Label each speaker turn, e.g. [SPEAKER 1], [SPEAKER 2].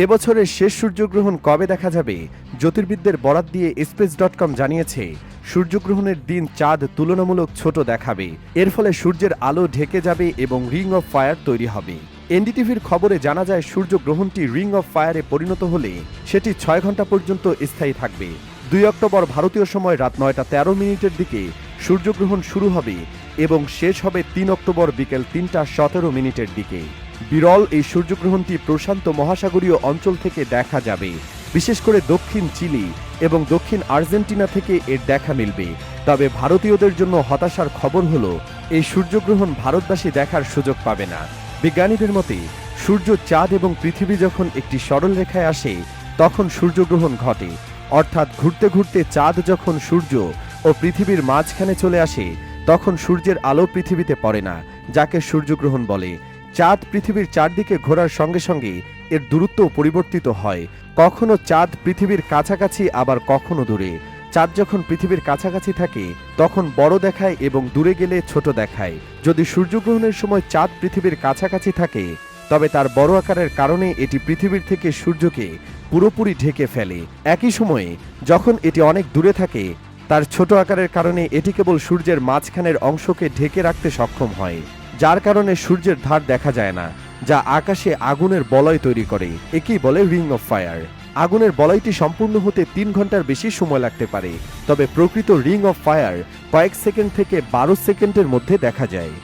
[SPEAKER 1] এবছরের শেষ সূর্যগ্রহণ কবে দেখা যাবে? জ্যোতির্বিদদের বরাত দিয়ে স্পেস.com জানিয়েছে, সূর্যগ্রহণের দিন চাঁদ তুলনামূলক ছোট দেখাবে। এর ফলে সূর্যের আলো ঢেকে যাবে এবং রিং অফ ফায়ার তৈরি হবে। এনডিটিভির খবরে জানা যায়, সূর্যগ্রহণটি রিং অফ ফায়ারে পরিণত হলে সেটি 6 ঘন্টা পর্যন্ত স্থায়ী থাকবে। 2 অক্টোবর ভারতীয় সময় রাত 9টা 13 মিনিটের দিকে সূর্যগ্রহণ শুরু হবে এবং শেষ হবে 3 অক্টোবর বিকেল 3টা 17 মিনিটের দিকে। বিরল এই সূর্যগ্রহণটি প্রশান্ত মহাসাগরীয় অঞ্চল থেকে দেখা যাবে। বিশেষ করে দক্ষিণ চিলি এবং দক্ষিণ আর্জেন্টিনা থেকে এর দেখা মিলবে। তবে ভারতীয়দের জন্য হতাশার খবর হলো, এই সূর্যগ্রহণ ভারতবাসী দেখার সুযোগ পাবে না। বিজ্ঞানীদের মতে, সূর্য, চাঁদ এবং পৃথিবী যখন একটি সরল রেখায় আসে তখন সূর্যগ্রহণ ঘটে। অর্থাৎ ঘুরতে ঘুরতে চাঁদ যখন সূর্য ও পৃথিবীর মাঝখানে চলে আসে তখন সূর্যের আলো পৃথিবীতে পড়ে না, যাকে সূর্যগ্রহণ বলে। চাঁদ পৃথিবীর চারদিকে ঘোরার সঙ্গে সঙ্গে এর দূরত্ব পরিবর্তিত হয়। কখনো চাঁদ পৃথিবীর কাছাকাছি, আবার কখনো দূরে। চাঁদ যখন পৃথিবীর কাছাকাছি থাকে তখন বড় দেখায় এবং দূরে গেলে ছোট দেখায়। যদি সূর্যগ্রহণের সময় চাঁদ পৃথিবীর কাছাকাছি থাকে তবে তার বড় আকারের কারণে এটি পৃথিবীর থেকে সূর্যকে পুরোপুরি ঢেকে ফেলে। একই সময়ে যখন এটি অনেক দূরে থাকে, তার ছোট আকারের কারণে এটি কেবল সূর্যের মাঝখানের অংশকে ঢেকে রাখতে সক্ষম হয়, যার কারণে সূর্যের ধার দেখা যায় না, যা আকাশে আগুনের বলয় তৈরি করে। একেই বলে রিং অফ ফায়ার। আগুনের বলয়টি সম্পূর্ণ হতে 3 ঘন্টার বেশি সময় লাগতে পারে, তবে প্রকৃত রিং অফ ফায়ার কয়েক সেকেন্ড থেকে 12 সেকেন্ডের মধ্যে দেখা যায়।